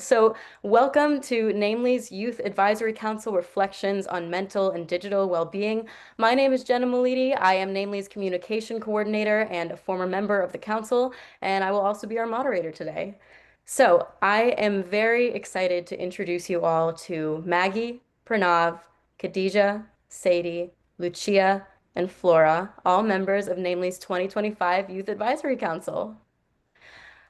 So, welcome to NAMLE's Youth Advisory Council Reflections on Mental and Digital Wellbeing. My name is Jenna Malidi. I am NAMLE's Communication Coordinator and a former member of the council, and I will also be our moderator today. So, I am very excited to introduce you all to Maggie, Pranav, Khadija, Sadie, Lucia, and Flora, all members of NAMLE's 2025 Youth Advisory Council.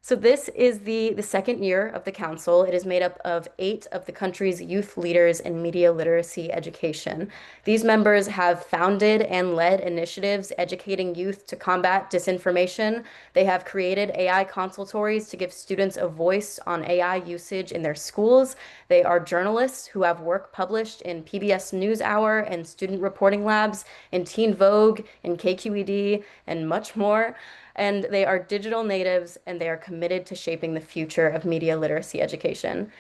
So this is the second year of the council. It is made up of 8 of the country's youth leaders in media literacy education. These members have founded and led initiatives educating youth to combat disinformation. They have created AI consultories to give students a voice on AI usage in their schools. They are journalists who have work published in PBS NewsHour and Student Reporting Labs, in Teen Vogue, in KQED, and much more. And they are digital natives and they are committed to shaping the future of media literacy education.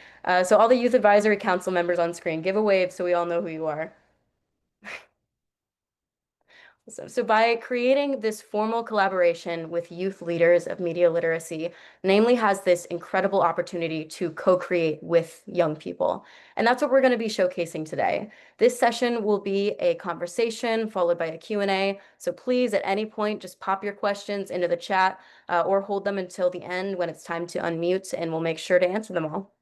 So all the Youth Advisory Council members on screen, give a wave so we all know who you are. So by creating this formal collaboration with youth leaders of media literacy, NAMLE has this incredible opportunity to co-create with young people. And that's what we're going to be showcasing today. This session will be a conversation followed by a Q&A. So please, at any point, just pop your questions into the chat or hold them until the end when it's time to unmute, and we'll make sure to answer them all.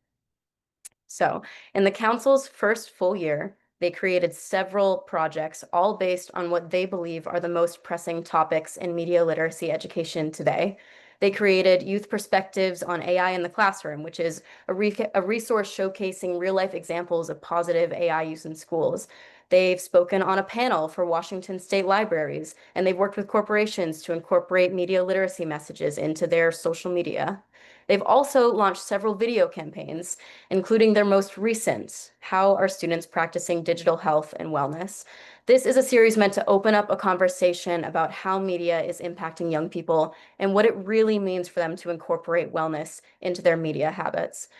So in the council's first full year, they created several projects, all based on what they believe are the most pressing topics in media literacy education today. They created Youth Perspectives on AI in the Classroom, which is a resource showcasing real-life examples of positive AI use in schools. They've spoken on a panel for Washington State libraries, and they've worked with corporations to incorporate media literacy messages into their social media. They've also launched several video campaigns, including their most recent, How Are Students Practicing Digital Health and Wellness? This is a series meant to open up a conversation about how media is impacting young people and what it really means for them to incorporate wellness into their media habits.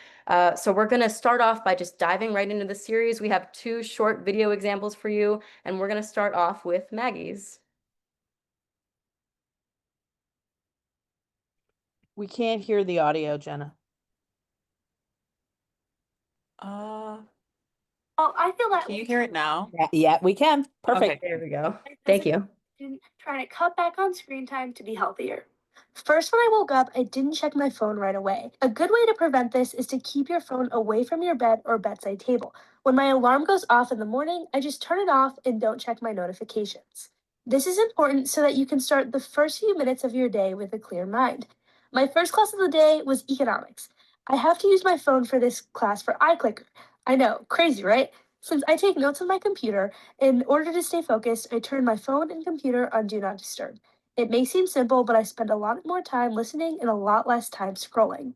So we're going to start off by just diving right into the series. We have 2 short video examples for you, and we're going to start off with Maggie's. We can't hear the audio, Jenna. Oh, I feel that Can you hear it now? Yeah, we can. Perfect. There we go. Thank you. Trying to cut back on screen time to be healthier. First, when I woke up, I didn't check my phone right away. A good way to prevent this is to keep your phone away from your bed or bedside table. When my alarm goes off in the morning, I just turn it off and don't check my notifications. This is important so that you can start the first few minutes of your day with a clear mind. My first class of the day was economics. I have to use my phone for this class for iClicker. I know, crazy, right? Since I take notes on my computer, in order to stay focused, I turn my phone and computer on Do Not Disturb. It may seem simple, but I spend a lot more time listening and a lot less time scrolling.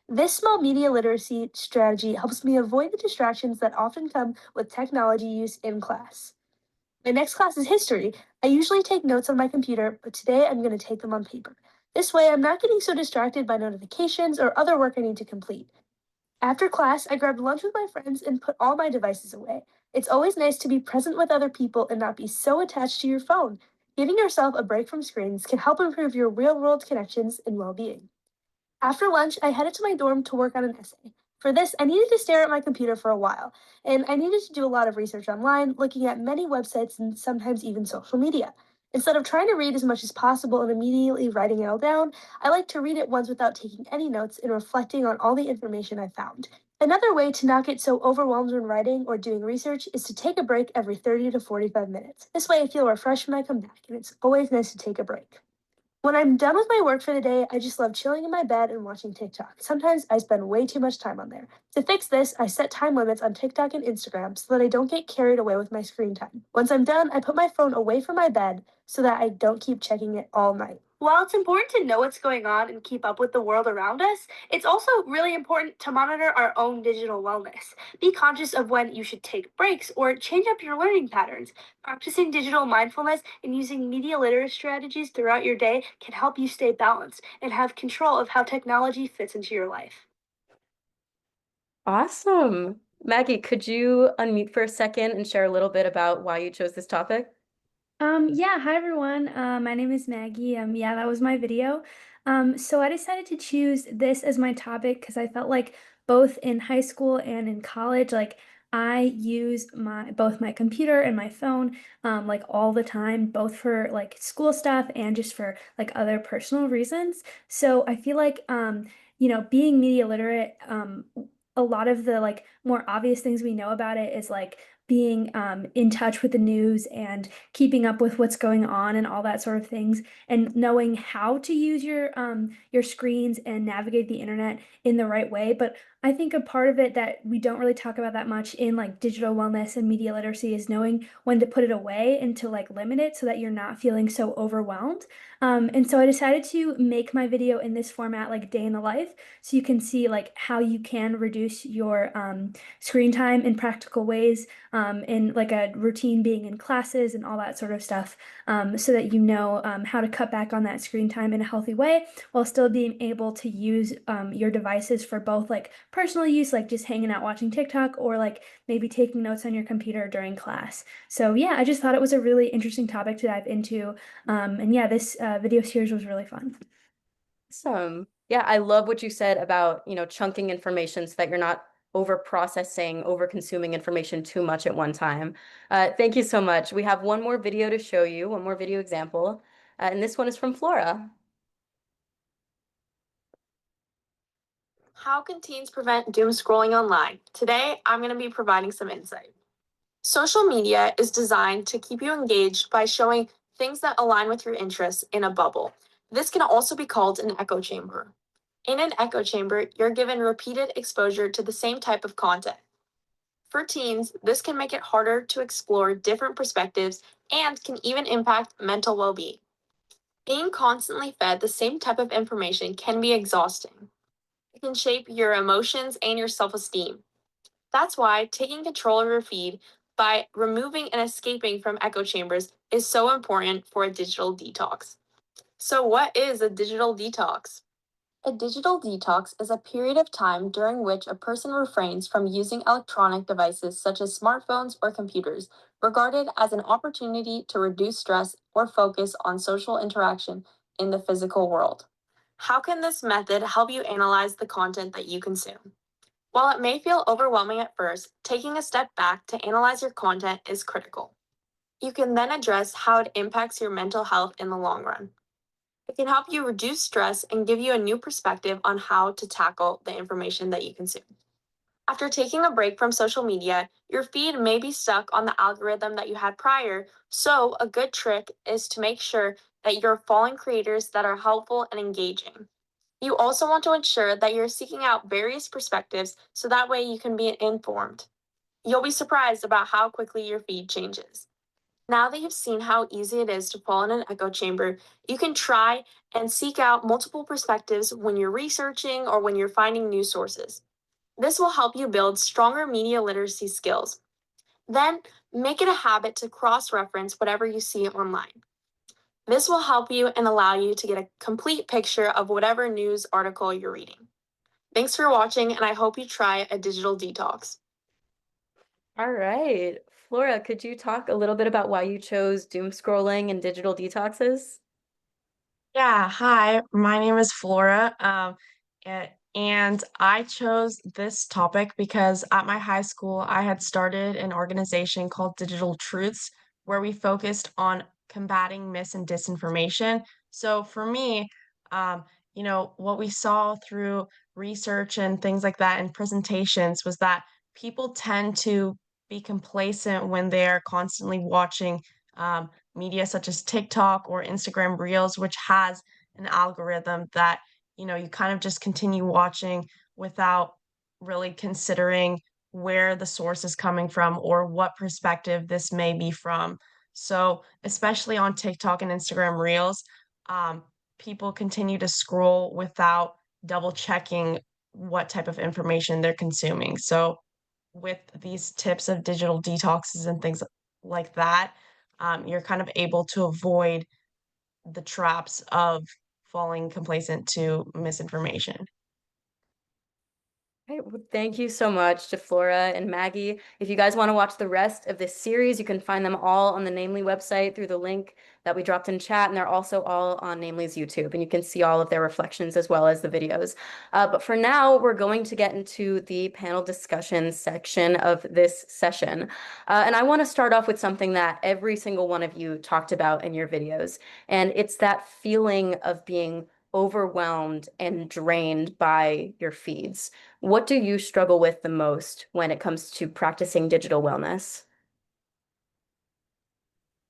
This small media literacy strategy helps me avoid the distractions that often come with technology use in class. My next class is history. I usually take notes on my computer, but today I'm going to take them on paper. This way, I'm not getting so distracted by notifications or other work I need to complete. After class, I grabbed lunch with my friends and put all my devices away. It's always nice to be present with other people and not be so attached to your phone. Giving yourself a break from screens can help improve your real-world connections and well-being. After lunch, I headed to my dorm to work on an essay. For this, I needed to stare at my computer for a while, and I needed to do a lot of research online, looking at many websites and sometimes even social media. Instead of trying to read as much as possible and immediately writing it all down, I like to read it once without taking any notes and reflecting on all the information I found. Another way to not get so overwhelmed when writing or doing research is to take a break every 30 to 45 minutes. This way I feel refreshed when I come back, and it's always nice to take a break. When I'm done with my work for the day, I just love chilling in my bed and watching TikTok. Sometimes I spend way too much time on there. To fix this, I set time limits on TikTok and Instagram so that I don't get carried away with my screen time. Once I'm done, I put my phone away from my bed so that I don't keep checking it all night. While it's important to know what's going on and keep up with the world around us, it's also really important to monitor our own digital wellness. Be conscious of when you should take breaks or change up your learning patterns. Practicing digital mindfulness and using media literacy strategies throughout your day can help you stay balanced and have control of how technology fits into your life. Awesome. Maggie, could you unmute for a second and share a little bit about why you chose this topic? Yeah, hi everyone. My name is Maggie. Yeah, that was my video. So I decided to choose this as my topic because I felt like both in high school and in college. Like I use both my computer and my phone like all the time, both for like school stuff and just for like other personal reasons. So I feel like being media literate, a lot of the like more obvious things we know about it is like being in touch with the news and keeping up with what's going on and all that sort of things, and knowing how to use your screens and navigate the internet in the right way. But I think a part of it that we don't really talk about that much in like digital wellness and media literacy is knowing when to put it away and to like limit it so that you're not feeling so overwhelmed. And so I decided to make my video in this format, like day in the life, so you can see like how you can reduce your screen time in practical ways, in like a routine being in classes and all that sort of stuff, so that you know how to cut back on that screen time in a healthy way while still being able to use your devices for both like personal use, like just hanging out watching TikTok, or like maybe taking notes on your computer during class. So yeah, I just thought it was a really interesting topic to dive into. And yeah, this video series was really fun. Awesome. Yeah, I love what you said about, chunking information so that you're not over processing, over consuming information too much at one time. Thank you so much. We have one more video to show you, one more video example, and this one is from Flora. How can teens prevent doom scrolling online? Today, I'm going to be providing some insight. Social media is designed to keep you engaged by showing things that align with your interests in a bubble. This can also be called an echo chamber. In an echo chamber, you're given repeated exposure to the same type of content. For teens, this can make it harder to explore different perspectives and can even impact mental well-being. Being constantly fed the same type of information can be exhausting. It can shape your emotions and your self-esteem. That's why taking control of your feed by removing and escaping from echo chambers is so important for a digital detox. So, what is a digital detox? A digital detox is a period of time during which a person refrains from using electronic devices such as smartphones or computers, regarded as an opportunity to reduce stress or focus on social interaction in the physical world. How can this method help you analyze the content that you consume? While it may feel overwhelming at first, taking a step back to analyze your content is critical. You can then address how it impacts your mental health in the long run. It can help you reduce stress and give you a new perspective on how to tackle the information that you consume. After taking a break from social media, your feed may be stuck on the algorithm that you had prior, so a good trick is to make sure that you're following creators that are helpful and engaging. You also want to ensure that you're seeking out various perspectives so that way you can be informed. You'll be surprised about how quickly your feed changes. Now that you've seen how easy it is to fall in an echo chamber, you can try and seek out multiple perspectives when you're researching or when you're finding news sources. This will help you build stronger media literacy skills. Then, make it a habit to cross-reference whatever you see online. This will help you and allow you to get a complete picture of whatever news article you're reading. Thanks for watching, and I hope you try a digital detox. All right. Flora, could you talk a little bit about why you chose doom scrolling and digital detoxes? Yeah, hi, my name is Flora, and I chose this topic because at my high school, I had started an organization called Digital Truths, where we focused on combating mis and disinformation. So for me, um, what we saw through research and things like that and presentations was that people tend to be complacent when they are constantly watching media such as TikTok or Instagram Reels, which has an algorithm that, you kind of just continue watching without really considering where the source is coming from or what perspective this may be from. So, especially on TikTok and Instagram Reels, um, people continue to scroll without double checking what type of information they're consuming. So, with these tips of digital detoxes and things like that, you're kind of able to avoid the traps of falling complacent to misinformation. Okay, well, thank you so much to Flora and Maggie. If you guys want to watch the rest of this series, you can find them all on the Namely website through the link that we dropped in chat, and they're also all on Namely's YouTube, and you can see all of their reflections as well as the videos. But for now, we're going to get into the panel discussion section of this session. And I want to start off with something that every single one of you talked about in your videos, and it's that feeling of being overwhelmed and drained by your feeds. What do you struggle with the most when it comes to practicing digital wellness?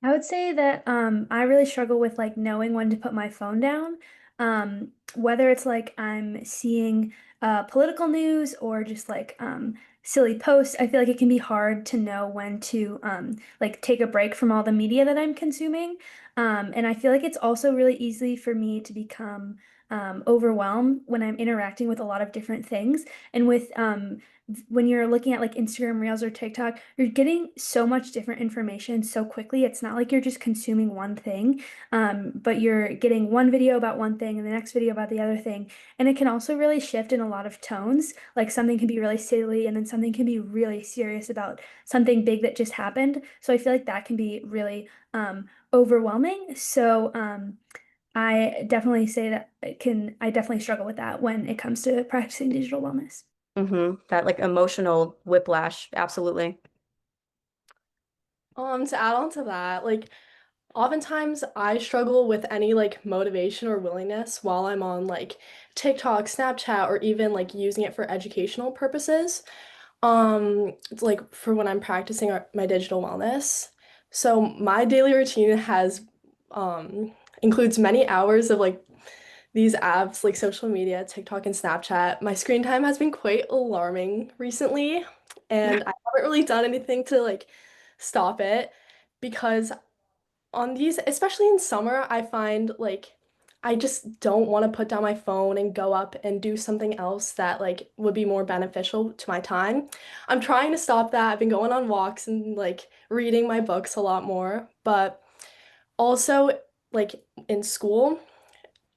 I would say that I really struggle with like knowing when to put my phone down. Whether it's like I'm seeing political news or just like silly posts, I feel like it can be hard to know when to like take a break from all the media that I'm consuming. And I feel like it's also really easy for me to become overwhelmed when I'm interacting with a lot of different things. And with when you're looking at like Instagram Reels or TikTok, you're getting so much different information so quickly. It's not like you're just consuming one thing, but you're getting one video about one thing and the next video about the other thing. And it can also really shift in a lot of tones. Like something can be really silly and then something can be really serious about something big that just happened. So I feel like that can be really overwhelming. So I definitely say that I definitely struggle with that when it comes to practicing digital wellness. That like emotional whiplash, absolutely. To add on to that, like oftentimes I struggle with any like motivation or willingness while I'm on like TikTok, Snapchat, or even like using it for educational purposes. It's like for when I'm practicing my digital wellness. So my daily routine has includes many hours of like these apps like social media, TikTok and Snapchat. My screen time has been quite alarming recently, and I haven't really done anything to like stop it because on these, especially in summer, I find like I just don't want to put down my phone and go up and do something else that like would be more beneficial to my time. I'm trying to stop that. I've been going on walks and like reading my books a lot more, but also like in school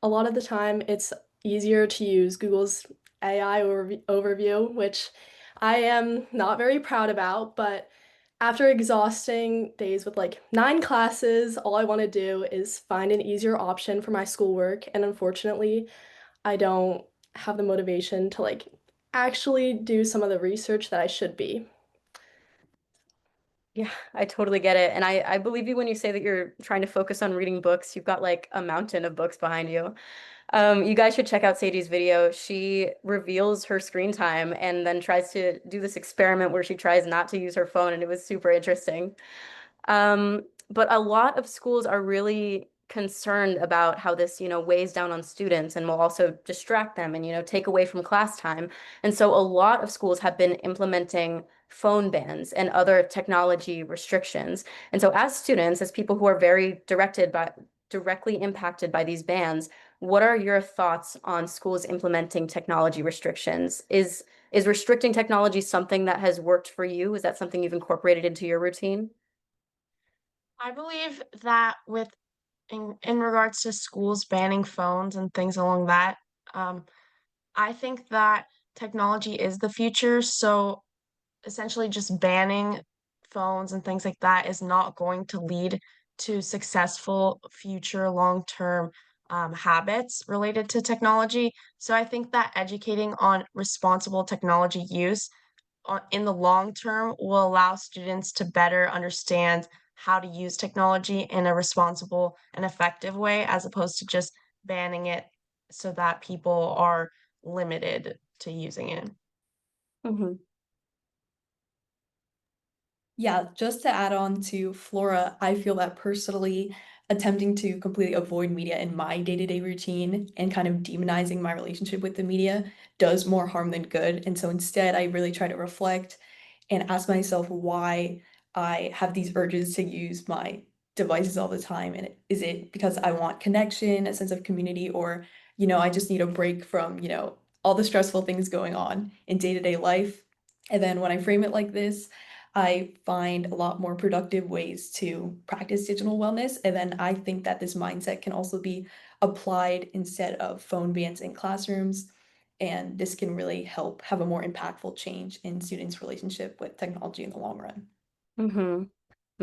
a lot of the time it's easier to use Google's AI overview, which I am not very proud about, but after exhausting days with like 9 classes, all I want to do is find an easier option for my schoolwork. And unfortunately, I don't have the motivation to like actually do some of the research that I should be. Yeah, I totally get it. And I believe you when you say that you're trying to focus on reading books. You've got like a mountain of books behind you. You guys should check out Sadie's video. She reveals her screen time and then tries to do this experiment where she tries not to use her phone, and it was super interesting. But a lot of schools are really concerned about how this, weighs down on students and will also distract them and, take away from class time. And so a lot of schools have been implementing phone bans and other technology restrictions. And so as students, as people who are very directly impacted by these bans, what are your thoughts on schools implementing technology restrictions? Is restricting technology something that has worked for you? Is that something you've incorporated into your routine? I believe that in regards to schools banning phones and things along that, um, I think that technology is the future. So essentially just banning phones and things like that is not going to lead to successful future long-term habits related to technology. So I think that educating on responsible technology use in the long term will allow students to better understand how to use technology in a responsible and effective way, as opposed to just banning it so that people are limited to using it. Mhm. Yeah, just to add on to Flora, I feel that personally attempting to completely avoid media in my day-to-day routine and kind of demonizing my relationship with the media does more harm than good. And so instead, I really try to reflect and ask myself why I have these urges to use my devices all the time. And is it because I want connection, a sense of community, or, I just need a break from, all the stressful things going on in day-to-day life? And then when I frame it like this, I find a lot more productive ways to practice digital wellness. And then I think that this mindset can also be applied instead of phone bans in classrooms. and this can really help have a more impactful change in students' relationship with technology in the long run. Mm-hmm.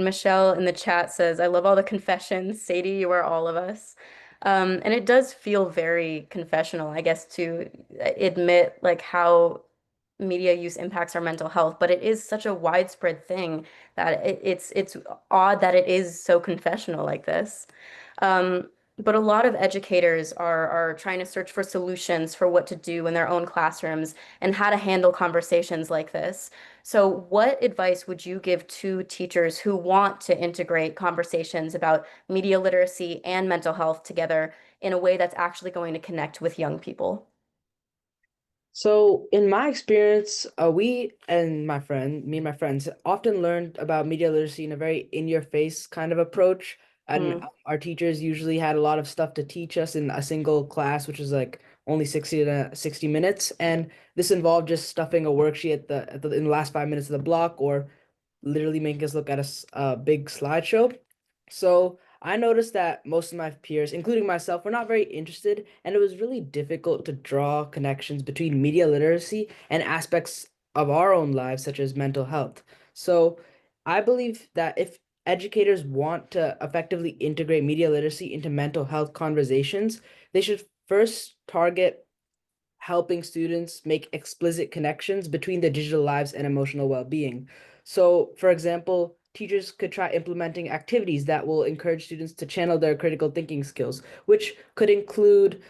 Michelle in the chat says, I love all the confessions. Sadie, you are all of us. And it does feel very confessional, I guess, to admit like how media use impacts our mental health, but it is such a widespread thing that it's odd that it is so confessional like this. But a lot of educators are trying to search for solutions for what to do in their own classrooms and how to handle conversations like this. So, what advice would you give to teachers who want to integrate conversations about media literacy and mental health together in a way that's actually going to connect with young people? So, in my experience, me and my friends, often learned about media literacy in a very in-your-face kind of approach. And Mm, our teachers usually had a lot of stuff to teach us in a single class, which is like only 60 minutes. And this involved just stuffing a worksheet in the last 5 minutes of the block, or literally making us look at a big slideshow. So I noticed that most of my peers, including myself, were not very interested, and it was really difficult to draw connections between media literacy and aspects of our own lives, such as mental health. So I believe that if educators want to effectively integrate media literacy into mental health conversations, they should first target helping students make explicit connections between their digital lives and emotional well-being. So, for example, teachers could try implementing activities that will encourage students to channel their critical thinking skills, which could include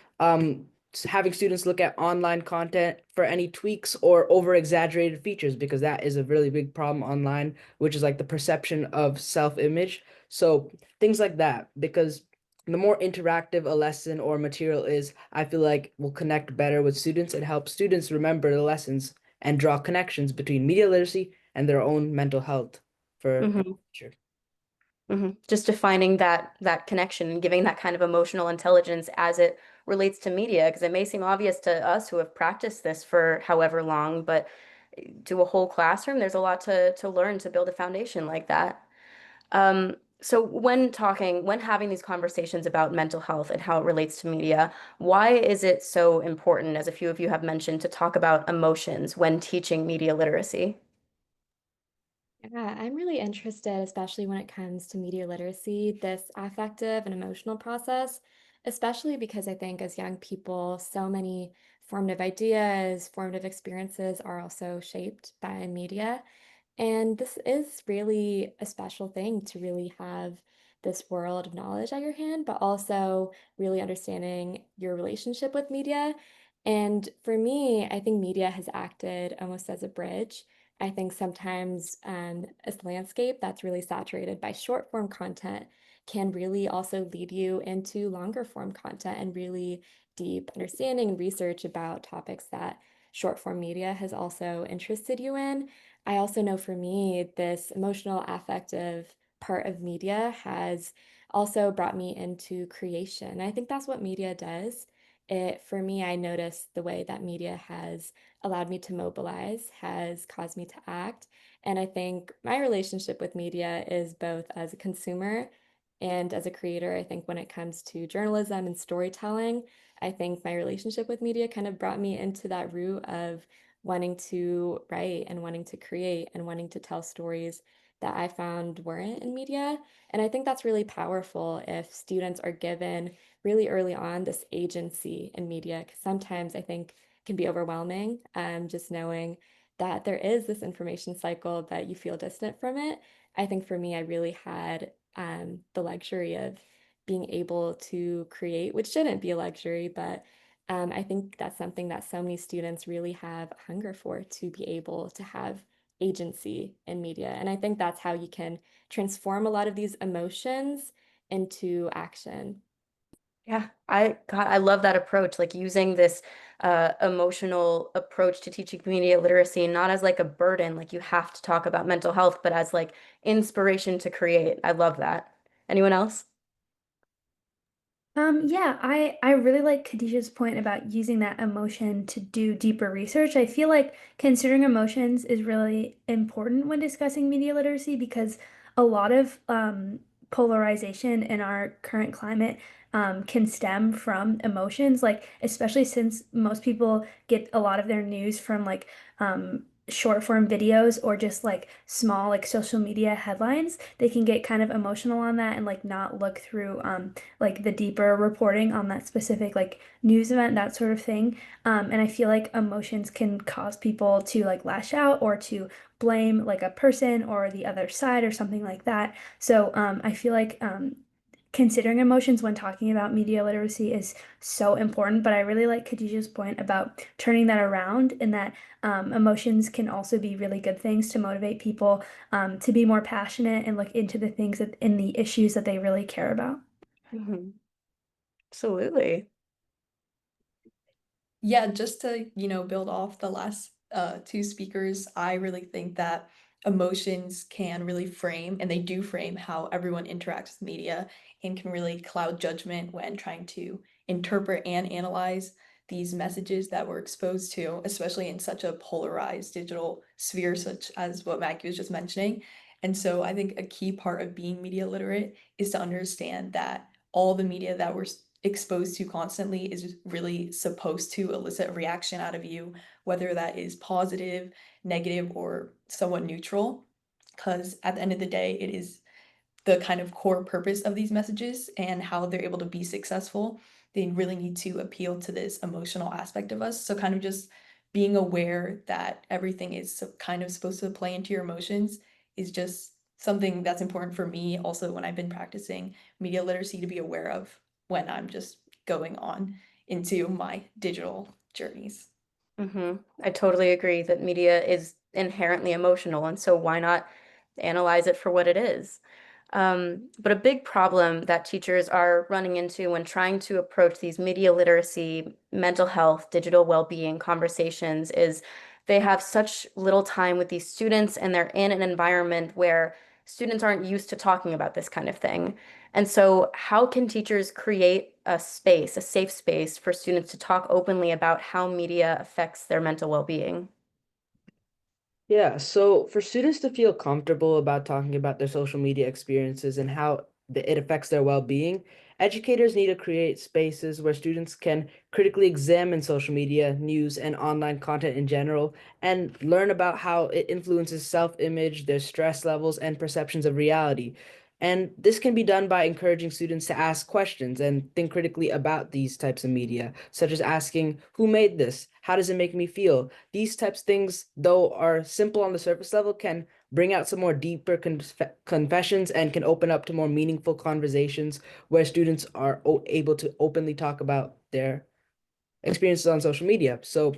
having students look at online content for any tweaks or over-exaggerated features, because that is a really big problem online, which is like the perception of self-image. So things like that, because the more interactive a lesson or material is, I feel like will connect better with students and help students remember the lessons and draw connections between media literacy and their own mental health for the hmm future. Just defining that connection and giving that kind of emotional intelligence as it relates to media, because it may seem obvious to us who have practiced this for however long, but to a whole classroom, there's a lot to learn to build a foundation like that. So when having these conversations about mental health and how it relates to media, why is it so important, as a few of you have mentioned, to talk about emotions when teaching media literacy? Yeah, I'm really interested, especially when it comes to media literacy, this affective and emotional process, especially because I think as young people, so many formative ideas, formative experiences are also shaped by media. And this is really a special thing to really have this world of knowledge at your hand, but also really understanding your relationship with media. And for me, I think media has acted almost as a bridge. I think sometimes as landscape that's really saturated by short form content can really also lead you into longer form content and really deep understanding and research about topics that short form media has also interested you in. I also know for me, this emotional, affective part of media has also brought me into creation. I think that's what media does. For me, I notice the way that media has allowed me to mobilize, has caused me to act. And I think my relationship with media is both as a consumer and as a creator. I think when it comes to journalism and storytelling, I think my relationship with media kind of brought me into that route of wanting to write and wanting to create and wanting to tell stories that I found weren't in media. And I think that's really powerful if students are given really early on this agency in media, because sometimes I think it can be overwhelming, just knowing that there is this information cycle that you feel distant from it. I think for me, I really had the luxury of being able to create, which shouldn't be a luxury, but I think that's something that so many students really have hunger for, to be able to have agency in media. And I think that's how you can transform a lot of these emotions into action. Yeah, I love that approach, like using this emotional approach to teaching media literacy, not as like a burden, like you have to talk about mental health, but as like inspiration to create. I love that. Anyone else? Yeah, I really like Khadijah's point about using that emotion to do deeper research. I feel like considering emotions is really important when discussing media literacy because a lot of polarization in our current climate can stem from emotions, like especially since most people get a lot of their news from like short form videos or just like small like social media headlines. They can get kind of emotional on that and like not look through like the deeper reporting on that specific like news event, that sort of thing. And I feel like emotions can cause people to like lash out or to blame like a person or the other side or something like that. So I feel like considering emotions when talking about media literacy is so important. But I really like Khadijah's point about turning that around, and that emotions can also be really good things to motivate people to be more passionate and look into the things that in the issues that they really care about. Mhm. Absolutely. Yeah, just to, build off the last two speakers, I really think that emotions can really frame, and they do frame how everyone interacts with media and can really cloud judgment when trying to interpret and analyze these messages that we're exposed to, especially in such a polarized digital sphere, such as what Maggie was just mentioning. And so I think a key part of being media literate is to understand that all the media that we're exposed to constantly is really supposed to elicit a reaction out of you, whether that is positive, negative, or somewhat neutral. Because at the end of the day, it is the kind of core purpose of these messages and how they're able to be successful. They really need to appeal to this emotional aspect of us. So, kind of just being aware that everything is kind of supposed to play into your emotions is just something that's important for me. Also, when I've been practicing media literacy, to be aware of when I'm just going on into my digital journeys. I totally agree that media is inherently emotional, and so why not analyze it for what it is? But a big problem that teachers are running into when trying to approach these media literacy, mental health, digital well-being conversations is they have such little time with these students, and they're in an environment where students aren't used to talking about this kind of thing. And so, how can teachers create a space, a safe space for students to talk openly about how media affects their mental well-being? Yeah, so for students to feel comfortable about talking about their social media experiences and how it affects their well-being, educators need to create spaces where students can critically examine social media, news, and online content in general, and learn about how it influences self-image, their stress levels, and perceptions of reality. And this can be done by encouraging students to ask questions and think critically about these types of media, such as asking, who made this? How does it make me feel? These types of things, though are simple on the surface level, can bring out some more deeper confessions and can open up to more meaningful conversations where students are able to openly talk about their experiences on social media. So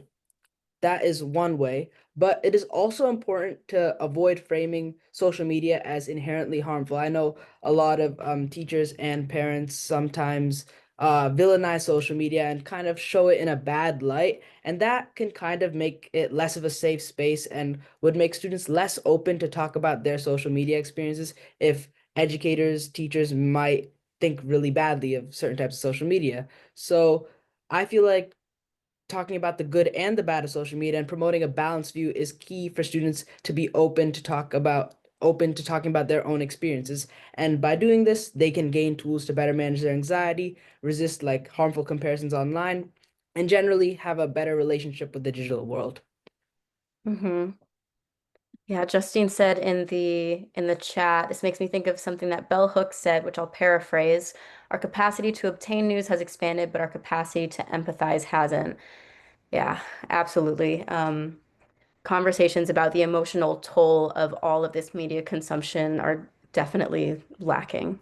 that is one way, but it is also important to avoid framing social media as inherently harmful. I know a lot of teachers and parents sometimes villainize social media and kind of show it in a bad light, and that can kind of make it less of a safe space and would make students less open to talk about their social media experiences if educators, teachers might think really badly of certain types of social media. So I feel like talking about the good and the bad of social media and promoting a balanced view is key for students to be open to talking about their own experiences. And by doing this, they can gain tools to better manage their anxiety, resist like harmful comparisons online, and generally have a better relationship with the digital world. hmm Yeah, Justine said in the chat, this makes me think of something that Bell Hooks said, which I'll paraphrase. Our capacity to obtain news has expanded, but our capacity to empathize hasn't. Yeah, absolutely. Conversations about the emotional toll of all of this media consumption are definitely lacking.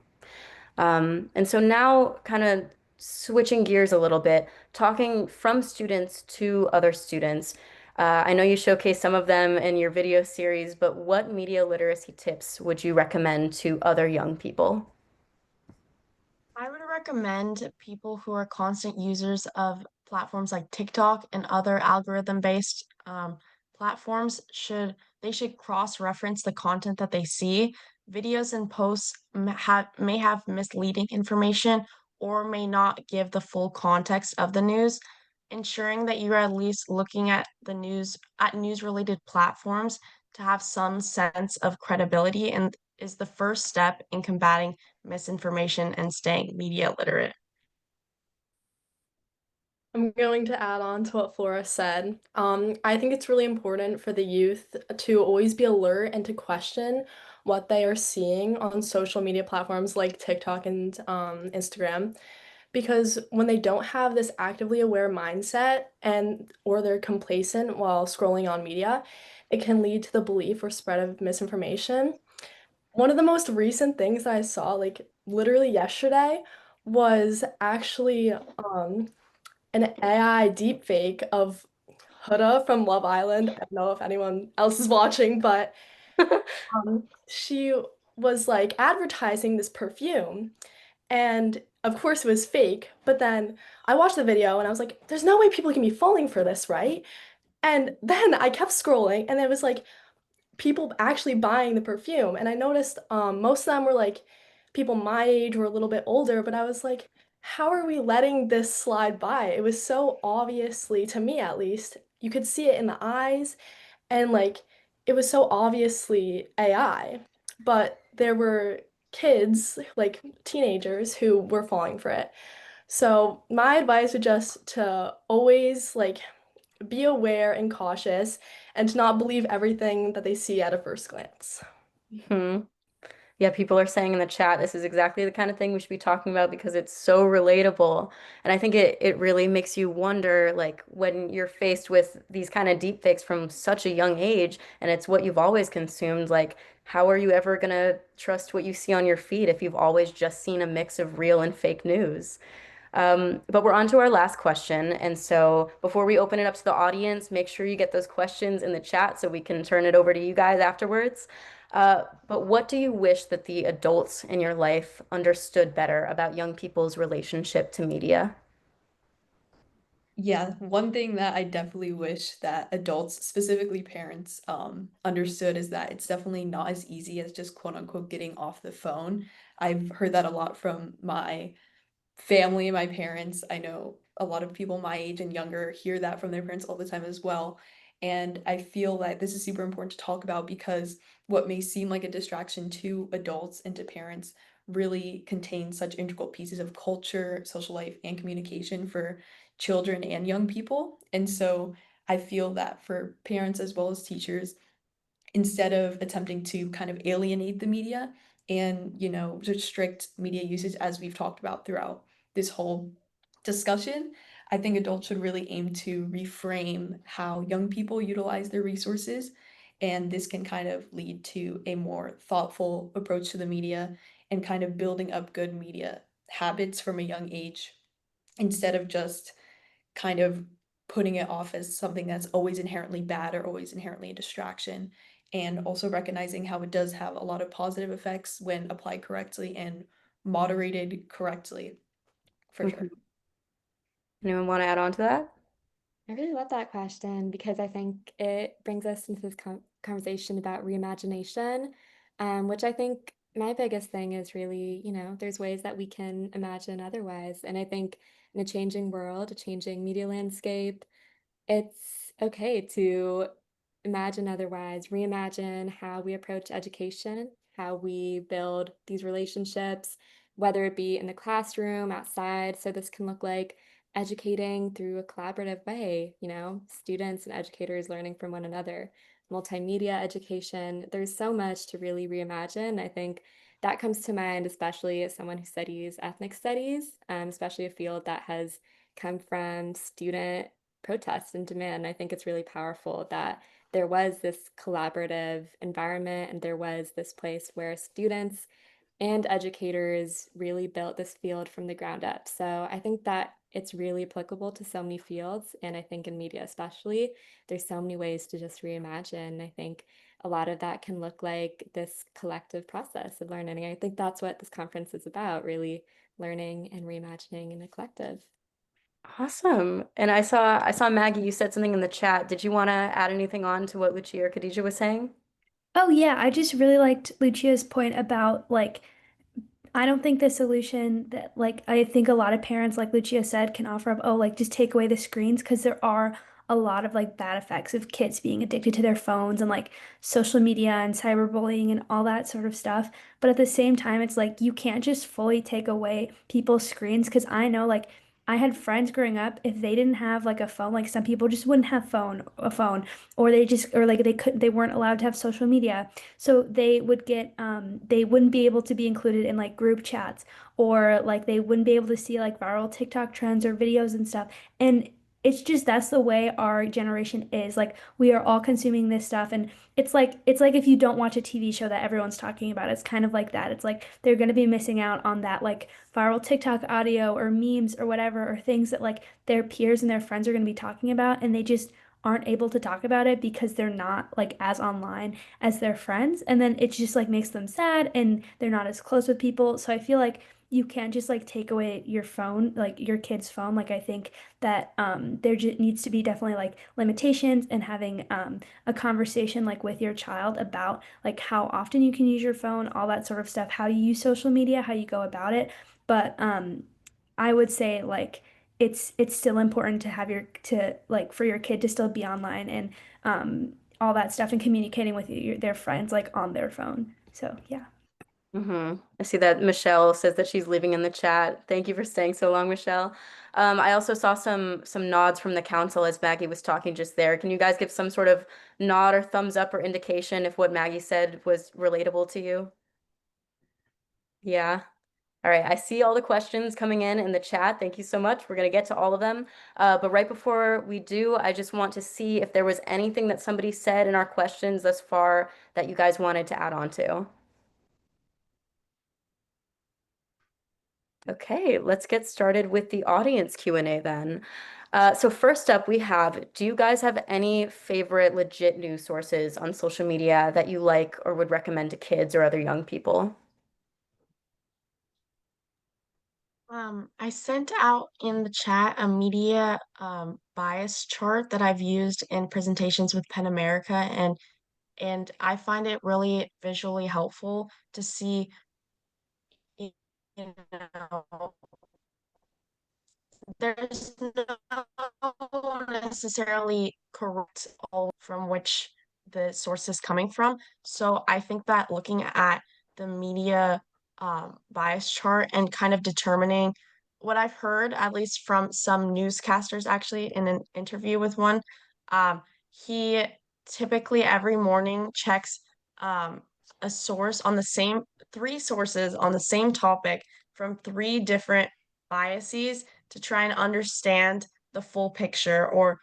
And so now, kind of switching gears a little bit, talking from students to other students. I know you showcase some of them in your video series, but what media literacy tips would you recommend to other young people? I would recommend people who are constant users of platforms like TikTok and other algorithm-based platforms should cross-reference the content that they see. Videos and posts may have misleading information or may not give the full context of the news. Ensuring that you're at least looking at the news-related platforms to have some sense of credibility and is the first step in combating misinformation and staying media literate. I'm going to add on to what Flora said. I think it's really important for the youth to always be alert and to question what they are seeing on social media platforms like TikTok and Instagram. Because when they don't have this actively aware mindset and or they're complacent while scrolling on media, it can lead to the belief or spread of misinformation. One of the most recent things that I saw, like literally yesterday, was actually an AI deepfake of Huda from Love Island. I don't know if anyone else is watching, but she was like advertising this perfume. And of course it was fake, but then I watched the video and I was like, there's no way people can be falling for this, right? And then I kept scrolling and it was like people actually buying the perfume. And I noticed most of them were like people my age or a little bit older, but I was like, how are we letting this slide by? It was so obviously, to me at least, you could see it in the eyes and like it was so obviously AI. But there were kids, like teenagers, who were falling for it. So my advice would just to always like be aware and cautious and to not believe everything that they see at a first glance. Hmm. Yeah, people are saying in the chat this is exactly the kind of thing we should be talking about because it's so relatable. And I think it really makes you wonder, like when you're faced with these kind of deep fakes from such a young age, and it's what you've always consumed, like how are you ever gonna trust what you see on your feed if you've always just seen a mix of real and fake news? But we're on to our last question. And so before we open it up to the audience, make sure you get those questions in the chat so we can turn it over to you guys afterwards. But what do you wish that the adults in your life understood better about young people's relationship to media? Yeah, one thing that I definitely wish that adults, specifically parents, understood is that it's definitely not as easy as just quote unquote getting off the phone. I've heard that a lot from my family, my parents. I know a lot of people my age and younger hear that from their parents all the time as well. And I feel that this is super important to talk about because what may seem like a distraction to adults and to parents really contains such integral pieces of culture, social life, and communication for children and young people. And so I feel that for parents as well as teachers, instead of attempting to kind of alienate the media and, restrict media usage as we've talked about throughout this whole discussion, I think adults should really aim to reframe how young people utilize their resources. And this can kind of lead to a more thoughtful approach to the media and kind of building up good media habits from a young age instead of just kind of putting it off as something that's always inherently bad or always inherently a distraction, and also recognizing how it does have a lot of positive effects when applied correctly and moderated correctly, for sure. Mhm. Anyone want to add on to that? I really love that question because I think it brings us into this conversation about reimagination, which I think my biggest thing is really, there's ways that we can imagine otherwise. And I think in a changing world, a changing media landscape, it's okay to imagine otherwise, reimagine how we approach education, how we build these relationships, whether it be in the classroom, outside. So this can look like educating through a collaborative way, students and educators learning from one another, multimedia education. There's so much to really reimagine. I think that comes to mind, especially as someone who studies ethnic studies, especially a field that has come from student protest and demand. I think it's really powerful that there was this collaborative environment and there was this place where students and educators really built this field from the ground up. So I think that it's really applicable to so many fields. And I think in media, especially, there's so many ways to just reimagine. I think a lot of that can look like this collective process of learning. I think that's what this conference is about, really learning and reimagining in a collective. Awesome. And I saw Maggie, you said something in the chat. Did you want to add anything on to what Lucia or Khadijah was saying? Oh yeah, I just really liked Lucia's point about like I don't think the solution that like I think a lot of parents like Lucia said can offer up, oh like just take away the screens because there are a lot of like bad effects of kids being addicted to their phones and like social media and cyberbullying and all that sort of stuff. But at the same time, it's like you can't just fully take away people's screens because I know like I had friends growing up, if they didn't have like a phone, like some people just wouldn't have a phone, or like they weren't allowed to have social media. So they would get, they wouldn't be able to be included in like group chats, or like they wouldn't be able to see like viral TikTok trends or videos and stuff. And it's just that's the way our generation is. Like we are all consuming this stuff, and it's like if you don't watch a TV show that everyone's talking about, it's kind of like that. It's like they're going to be missing out on that like viral TikTok audio or memes or whatever, or things that like their peers and their friends are going to be talking about, and they just aren't able to talk about it because they're not like as online as their friends. And then it just like makes them sad and they're not as close with people. So I feel like you can't just like take away your phone, like your kid's phone. Like I think that there just needs to be definitely like limitations, and having a conversation like with your child about like how often you can use your phone, all that sort of stuff, how you use social media, how you go about it. But I would say like it's still important to have to like for your kid to still be online and all that stuff, and communicating with their friends like on their phone. So yeah. I see that Michelle says that she's leaving in the chat. Thank you for staying so long, Michelle. I also saw some nods from the council as Maggie was talking just there. Can you guys give some sort of nod or thumbs up or indication if what Maggie said was relatable to you? Yeah. All right, I see all the questions coming in the chat. Thank you so much. We're going to get to all of them. But right before we do, I just want to see if there was anything that somebody said in our questions thus far that you guys wanted to add on to. Okay, let's get started with the audience Q&A then. So first up, we have, do you guys have any favorite legit news sources on social media that you like or would recommend to kids or other young people? I sent out in the chat a media bias chart that I've used in presentations with Penn America, and I find it really visually helpful to see, you know, there's no necessarily correct all from which the source is coming from. So I think that looking at the media bias chart and kind of determining what I've heard, at least from some newscasters actually in an interview with one, he typically every morning checks a source on the same three sources on the same topic from three different biases to try and understand the full picture, or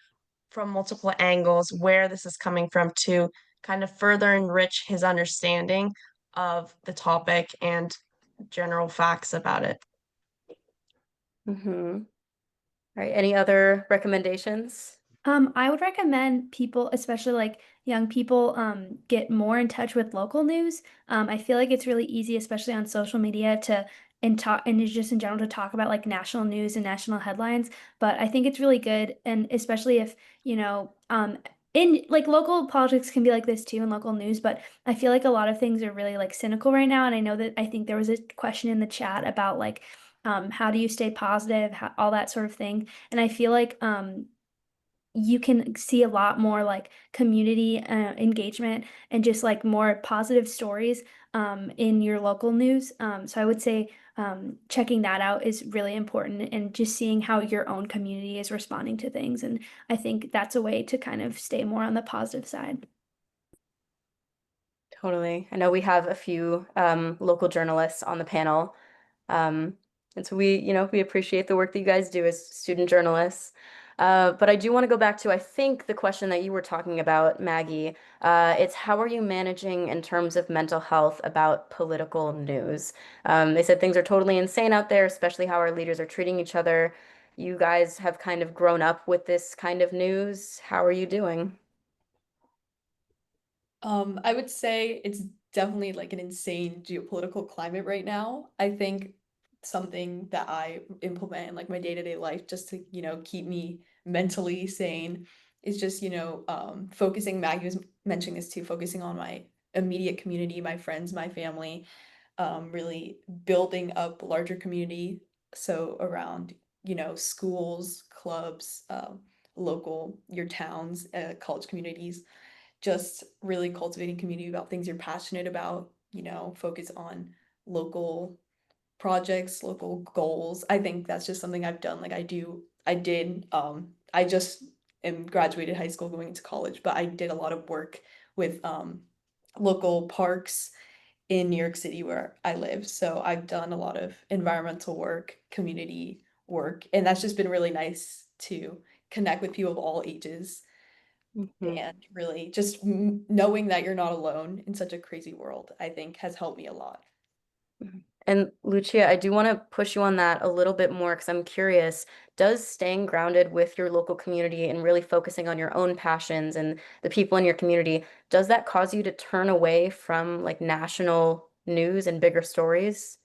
from multiple angles where this is coming from, to kind of further enrich his understanding of the topic and general facts about it. All right, any other recommendations? I would recommend people, especially like young people, get more in touch with local news. I feel like it's really easy, especially on social media, to and talk and just in general to talk about like national news and national headlines. But I think it's really good, and especially if, in like local politics can be like this too in local news, but I feel like a lot of things are really like cynical right now. And I know that I think there was a question in the chat about like how do you stay positive, all that sort of thing. And I feel like you can see a lot more like community engagement and just like more positive stories in your local news. So I would say checking that out is really important, and just seeing how your own community is responding to things. And I think that's a way to kind of stay more on the positive side. Totally. I know we have a few local journalists on the panel. Um, and so we appreciate the work that you guys do as student journalists. But I do want to go back to, I think, the question that you were talking about, Maggie. It's how are you managing in terms of mental health about political news? They said things are totally insane out there, especially how our leaders are treating each other. You guys have kind of grown up with this kind of news. How are you doing? I would say it's definitely like an insane geopolitical climate right now. I think something that I implement in like my day-to-day life just to, keep me mentally sane is just, focusing, Maggie was mentioning this too, focusing on my immediate community, my friends, my family, really building up a larger community. So around, schools, clubs, local, your towns, college communities, just really cultivating community about things you're passionate about, focus on local projects, local goals. I think that's just something I've done. Like I just am graduated high school going into college, but I did a lot of work with local parks in New York City where I live. So I've done a lot of environmental work, community work, and that's just been really nice to connect with people of all ages and really just knowing that you're not alone in such a crazy world, I think has helped me a lot. And Lucia, I do want to push you on that a little bit more because I'm curious, does staying grounded with your local community and really focusing on your own passions and the people in your community, does that cause you to turn away from like national news and bigger stories?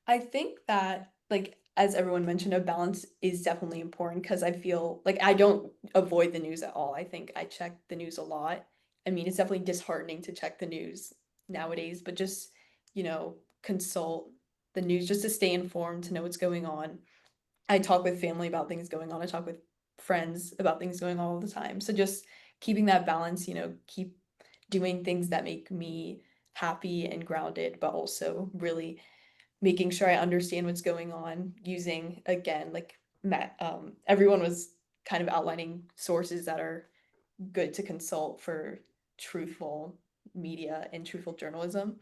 I think that, like, as everyone mentioned, a balance is definitely important because I feel like I don't avoid the news at all. I think I check the news a lot. I mean, it's definitely disheartening to check the news nowadays, but just, consult the news just to stay informed, to know what's going on. I talk with family about things going on. I talk with friends about things going on all the time. So just keeping that balance, keep doing things that make me happy and grounded, but also really making sure I understand what's going on using, again, like everyone was kind of outlining sources that are good to consult for truthful media and truthful journalism.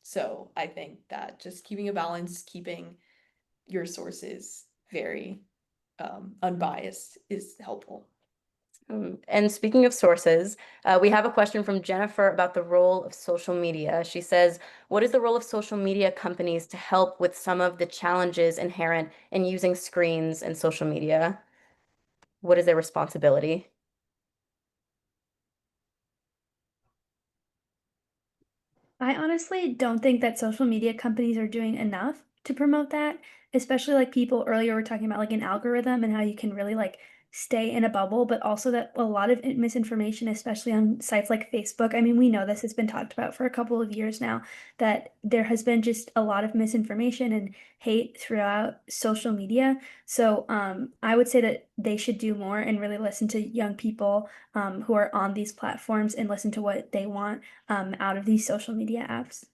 So I think that just keeping a balance, keeping your sources very unbiased is helpful. And speaking of sources, we have a question from Jennifer about the role of social media. She says, what is the role of social media companies to help with some of the challenges inherent in using screens and social media? What is their responsibility? I honestly don't think that social media companies are doing enough to promote that, especially like people earlier were talking about like an algorithm and how you can really like stay in a bubble, but also that a lot of misinformation, especially on sites like Facebook. I mean, we know this has been talked about for a couple of years now, that there has been just a lot of misinformation and hate throughout social media. So I would say that they should do more and really listen to young people who are on these platforms and listen to what they want out of these social media apps.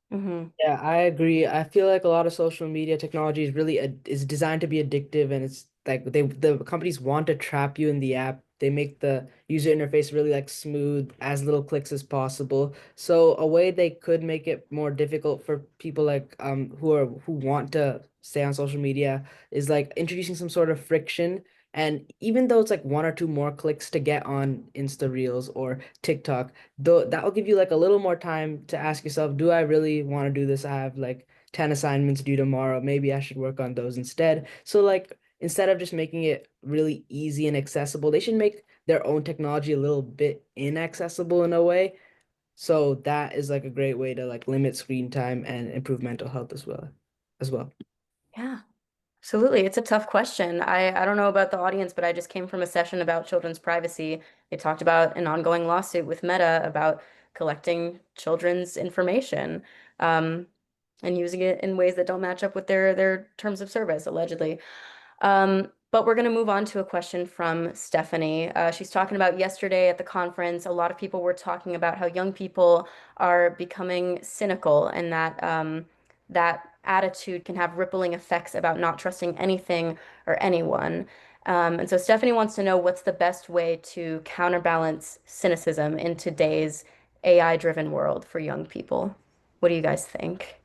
Yeah, I agree. I feel like a lot of social media technology is really is designed to be addictive, and it's like the companies want to trap you in the app. They make the user interface really like smooth, as little clicks as possible. So a way they could make it more difficult for people like who want to stay on social media is like introducing some sort of friction. And even though it's like one or two more clicks to get on Insta Reels or TikTok, though that will give you like a little more time to ask yourself, do I really want to do this? I have like 10 assignments due tomorrow. Maybe I should work on those instead. So like instead of just making it really easy and accessible, they should make their own technology a little bit inaccessible in a way. So that is like a great way to like limit screen time and improve mental health as well. Yeah. Absolutely. It's a tough question. I don't know about the audience, but I just came from a session about children's privacy. They talked about an ongoing lawsuit with Meta about collecting children's information, um, and using it in ways that don't match up with their terms of service, allegedly. But we're going to move on to a question from Stephanie. She's talking about yesterday at the conference, a lot of people were talking about how young people are becoming cynical and that that attitude can have rippling effects about not trusting anything or anyone. And so Stephanie wants to know what's the best way to counterbalance cynicism in today's AI-driven world for young people. What do you guys think?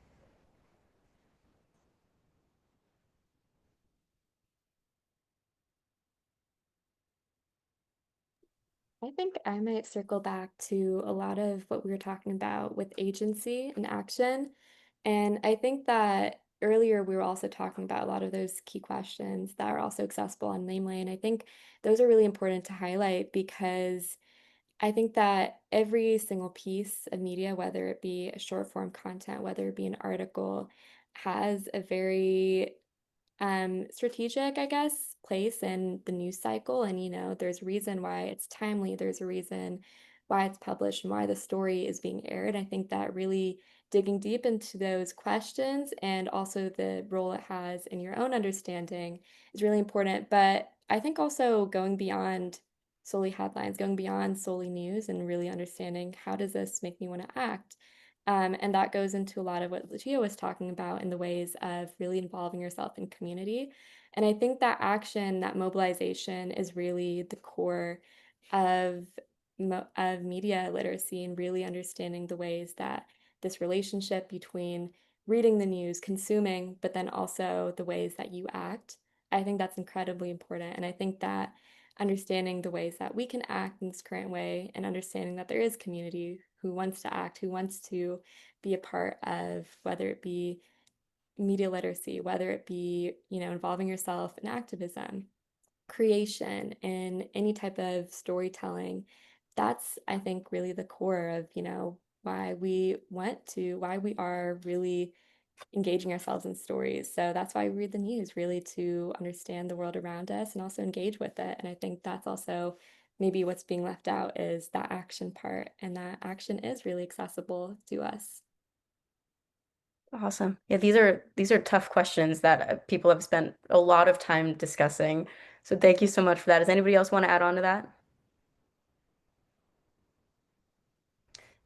I think I might circle back to a lot of what we were talking about with agency and action. And I think that earlier we were also talking about a lot of those key questions that are also accessible on NAMLE. And I think those are really important to highlight because I think that every single piece of media, whether it be a short form content, whether it be an article, has a very strategic, I guess, place in the news cycle. And, there's a reason why it's timely, there's a reason why it's published and why the story is being aired. I think that really digging deep into those questions and also the role it has in your own understanding is really important. But I think also going beyond solely headlines, going beyond solely news and really understanding how does this make me want to act? And that goes into a lot of what Lucia was talking about in the ways of really involving yourself in community. And I think that action, that mobilization is really the core of, of media literacy and really understanding the ways that this relationship between reading the news, consuming, but then also the ways that you act. I think that's incredibly important. And I think that understanding the ways that we can act in this current way and understanding that there is community who wants to act, who wants to be a part of whether it be media literacy, whether it be, involving yourself in activism, creation, in any type of storytelling. That's, I think, really the core of, why we are really engaging ourselves in stories. So that's why we read the news, really to understand the world around us and also engage with it. And I think that's also maybe what's being left out is that action part, and that action is really accessible to us. Awesome. Yeah, these are tough questions that people have spent a lot of time discussing. So thank you so much for that. Does anybody else want to add on to that?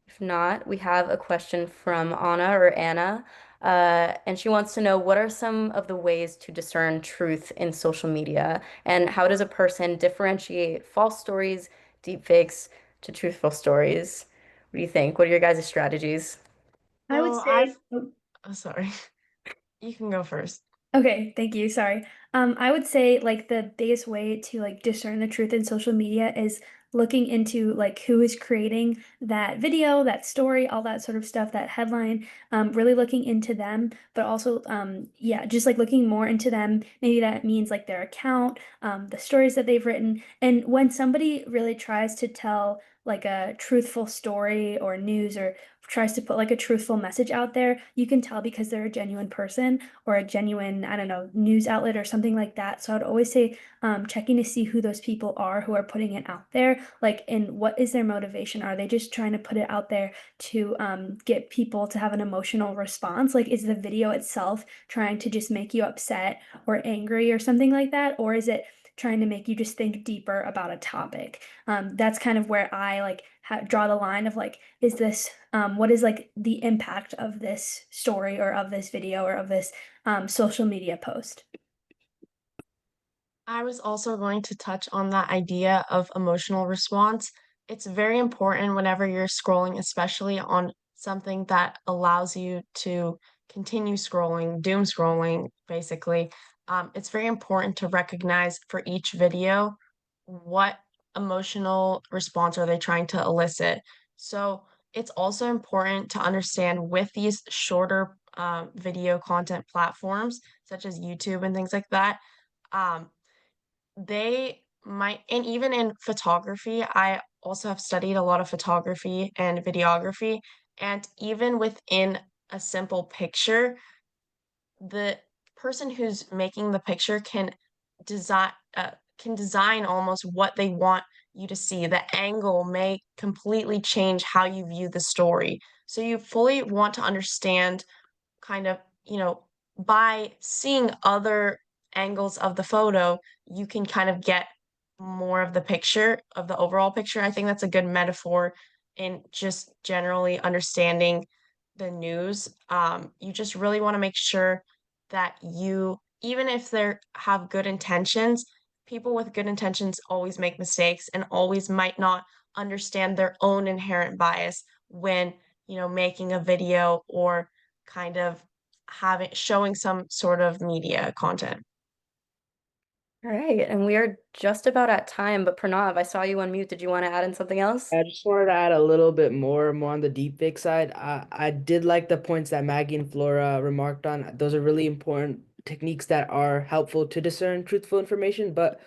If not, we have a question from Anna, and she wants to know what are some of the ways to discern truth in social media, and how does a person differentiate false stories, deepfakes to truthful stories? What do you think? What are your guys' strategies? I would So say, oh, sorry. You can go first. okay, thank you. Sorry. I would say like the biggest way to like discern the truth in social media is looking into like who is creating that video, that story, all that sort of stuff, that headline, really looking into them, but also yeah, just like looking more into them. Maybe that means like their account, the stories that they've written. And when somebody really tries to tell like a truthful story or news or tries to put like a truthful message out there, you can tell because they're a genuine person or a genuine, I don't know, news outlet or something like that. So I'd always say checking to see who those people are who are putting it out there, like, and what is their motivation? Are they just trying to put it out there to get people to have an emotional response? Like, is the video itself trying to just make you upset or angry or something like that? Or is it trying to make you just think deeper about a topic? That's kind of where I like draw the line of like, is this what is like the impact of this story or of this video or of this social media post? I was also going to touch on that idea of emotional response. It's very important whenever you're scrolling, especially on something that allows you to continue scrolling, doom scrolling, basically. It's very important to recognize for each video what emotional response are they trying to elicit. So it's also important to understand with these shorter video content platforms, such as YouTube and things like that. Um, they might, and even in photography, I also have studied a lot of photography and videography, and even within a simple picture, the person who's making the picture can design almost what they want you to see. The angle may completely change how you view the story. So you fully want to understand kind of, by seeing other angles of the photo, you can kind of get more of the picture, of the overall picture. I think that's a good metaphor in just generally understanding the news. You just really want to make sure that you, even if they have good intentions, people with good intentions always make mistakes and always might not understand their own inherent bias when, making a video or kind of showing some sort of media content. All right, and we are just about at time, but Pranav, I saw you unmute. Did you want to add in something else? I just wanted to add a little bit more on the deepfake side. I did like the points that Maggie and Flora remarked on. Those are really important techniques that are helpful to discern truthful information, but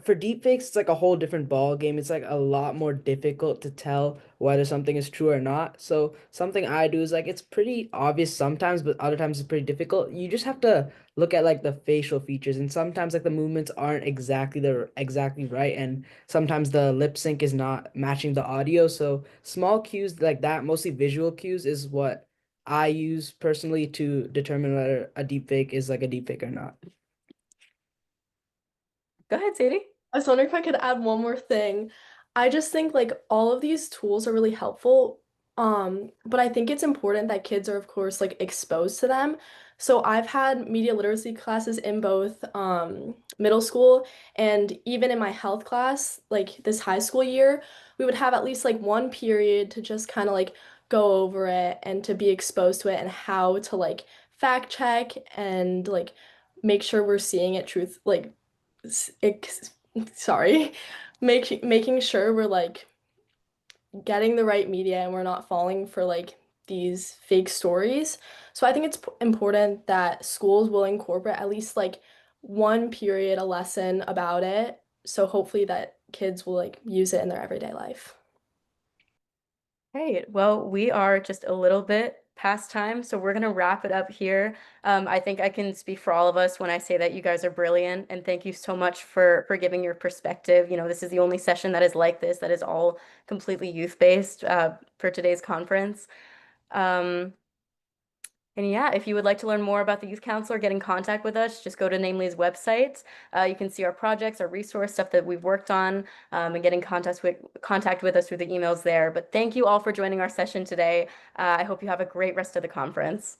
for deepfakes, it's like a whole different ball game. It's like a lot more difficult to tell whether something is true or not. So something I do is like it's pretty obvious sometimes, but other times it's pretty difficult. You just have to look at like the facial features, and sometimes like the movements aren't exactly right, and sometimes the lip sync is not matching the audio. So small cues like that, mostly visual cues, is what I use personally to determine whether a deepfake is like a deepfake or not. Go ahead, Sadie. I was wondering if I could add one more thing. I just think like all of these tools are really helpful But I think it's important that kids are, of course, like exposed to them. So I've had media literacy classes in both middle school and even in my health class, like this high school year, we would have at least like one period to just kind of like go over it and to be exposed to it and how to like fact check and like make sure we're seeing it truth like sorry, making sure we're like getting the right media and we're not falling for like these fake stories. So I think it's important that schools will incorporate at least like one period, a lesson about it. So hopefully that kids will like use it in their everyday life. Hey, well, we are just a little bit past time, so we're gonna wrap it up here. I think I can speak for all of us when I say that you guys are brilliant, and thank you so much for giving your perspective. You know, this is the only session that is like this, that is all completely youth-based for today's conference. Um, and yeah, if you would like to learn more about the Youth Council or get in contact with us, just go to NAMLE's website. You can see our projects, our resource, stuff that we've worked on, and get in contact with us through the emails there. But thank you all for joining our session today. I hope you have a great rest of the conference.